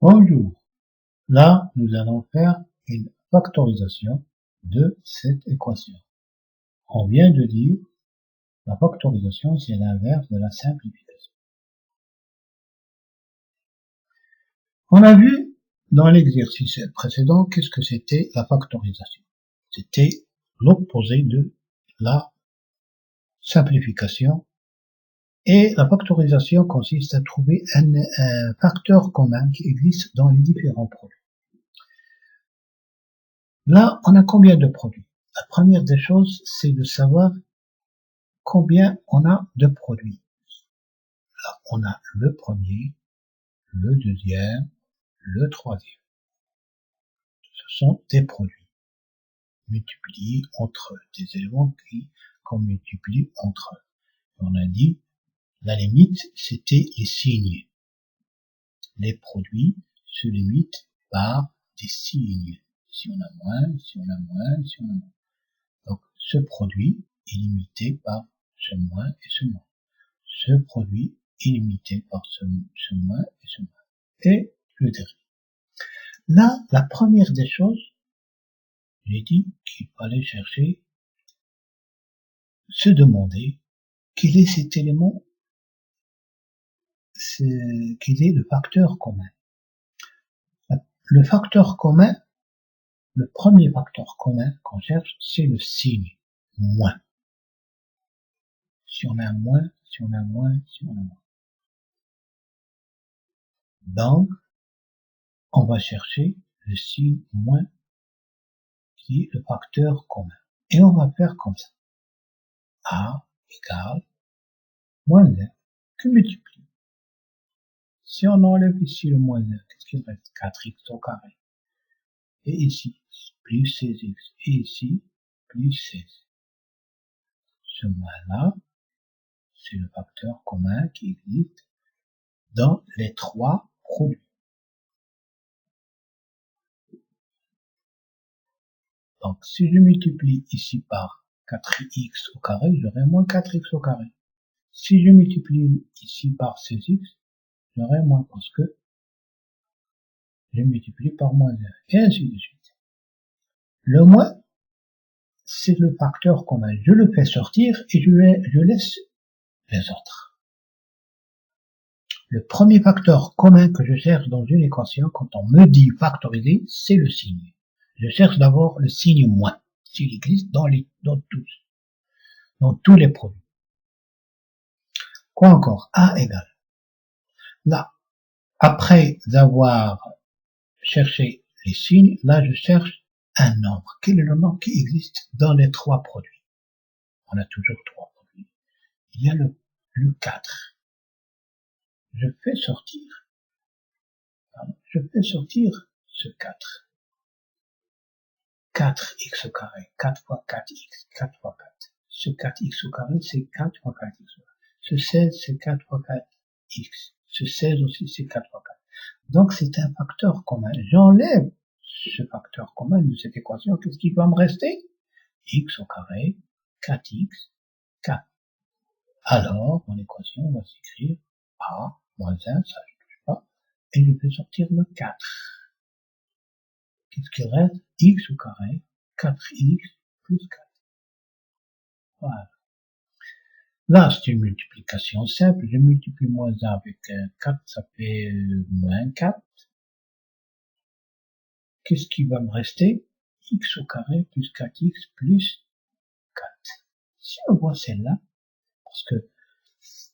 Bonjour. Là, nous allons faire une factorisation de cette équation. On vient de dire, la factorisation, c'est l'inverse de la simplification. On a vu dans l'exercice précédent qu'est-ce que c'était la factorisation. C'était l'opposé de la simplification. Et la factorisation consiste à trouver un facteur commun qui existe dans les différents produits. Là, on a combien de produits? La première des choses, c'est de savoir combien on a de produits. Là, on a le premier, le deuxième, le troisième. Ce sont des produits multipliés entre eux, des éléments qu'on multiplie entre eux. On a dit, la limite, c'était les signes. Les produits se limitent par des signes. Si on a moins, si on a moins, si on a moins. Donc, ce produit est limité par ce moins et ce moins. Ce produit est limité par ce moins et ce moins. Et le dernier. Là, la première des choses, j'ai dit qu'il fallait chercher, se demander quel est cet élément, quel est le facteur commun. Le facteur commun, le premier facteur commun qu'on cherche, c'est le signe moins. Si on a moins, si on a moins, si on a moins. Donc, on va chercher le signe moins qui est le facteur commun. Et on va faire comme ça. A égale moins 1 que multiplie. Si on enlève ici le moins 1, qu'est-ce qu'il reste? 4x au carré. Et ici, plus 16x. Et ici, plus 16. Ce moins-là, c'est le facteur commun qui existe dans les trois produits. Donc, si je multiplie ici par 4x au carré, j'aurai moins 4x au carré. Si je multiplie ici par 16x, j'aurai moins parce que je multiplie par moins 1. Et ainsi de suite. Le moins, c'est le facteur commun. Je le fais sortir et je laisse les autres. Le premier facteur commun que je cherche dans une équation, quand on me dit factoriser, c'est le signe. Je cherche d'abord le signe moins, s'il existe dans tous les produits. Quoi encore? A égale. Là, après avoir cherché les signes, là je cherche un nombre. Quel est le nombre qui existe dans les trois produits? On a toujours trois produits. Il y a le 4. Je fais sortir ce 4. 4x au carré. 4 fois 4x. 4 fois 4. Ce 4x au carré, c'est 4 fois 4x. Ce 16, c'est 4 fois 4x. Ce 16 aussi, c'est 4 fois 4. Donc, c'est un facteur commun. J'enlève ce facteur commun de cette équation. Qu'est-ce qui va me rester? X au carré, 4x, 4. Alors, mon équation va s'écrire A moins 1, ça je touche pas, et je peux sortir le 4. Qu'est-ce qu'il reste? X au carré, 4x plus 4. Voilà. Là, c'est une multiplication simple. Je multiplie moins 1 avec 4, ça fait moins 4. Qu'est-ce qui va me rester? X au carré plus 4x plus 4. Si on voit celle-là, parce que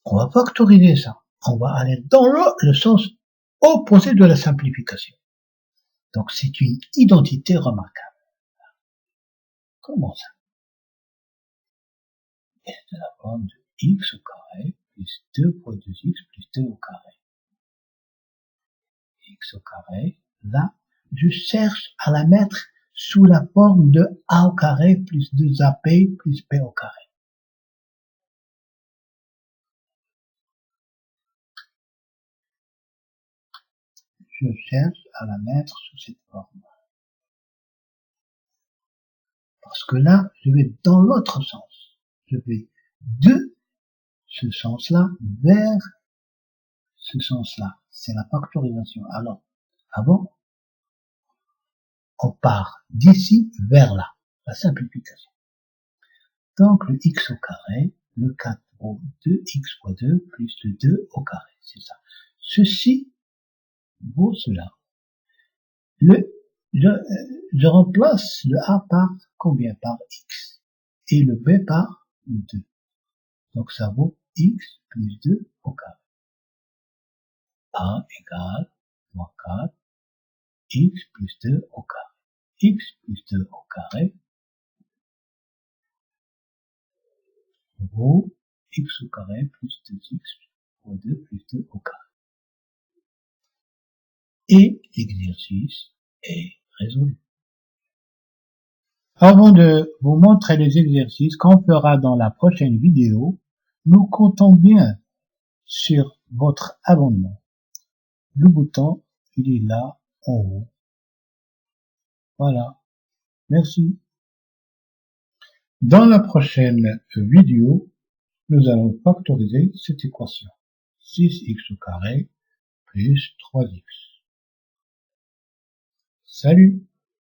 on va factoriser ça, on va aller dans le sens opposé de la simplification. Donc c'est une identité remarquable. Comment ça? C'est la forme de x au carré plus 2 fois 2x plus 2 au carré. X au carré, là, je cherche à la mettre sous la forme de a au carré plus 2ap plus b au carré. Je cherche à la mettre sous cette forme. Parce que là, je vais dans l'autre sens. Je vais de ce sens-là vers ce sens-là. C'est la factorisation. Alors, Ah bon? On part d'ici vers là. La simplification. Donc, le x au carré, le 4 vaut 2x fois 2 plus le 2 au carré. C'est ça. Ceci vaut cela. Je remplace le a par combien? Par x. Et le b par le 2. Donc, ça vaut x plus 2 au carré. A égale moins 4, x plus 2 au carré. X plus 2 au carré vaut x au carré plus 2x fois 2 plus 2 au carré. Et l'exercice est résolu. Avant de vous montrer les exercices qu'on fera dans la prochaine vidéo, nous comptons bien sur votre abonnement. Le bouton, il est là en haut. Voilà. Merci. Dans la prochaine vidéo, nous allons factoriser cette équation. 6x au carré plus 3x. Salut!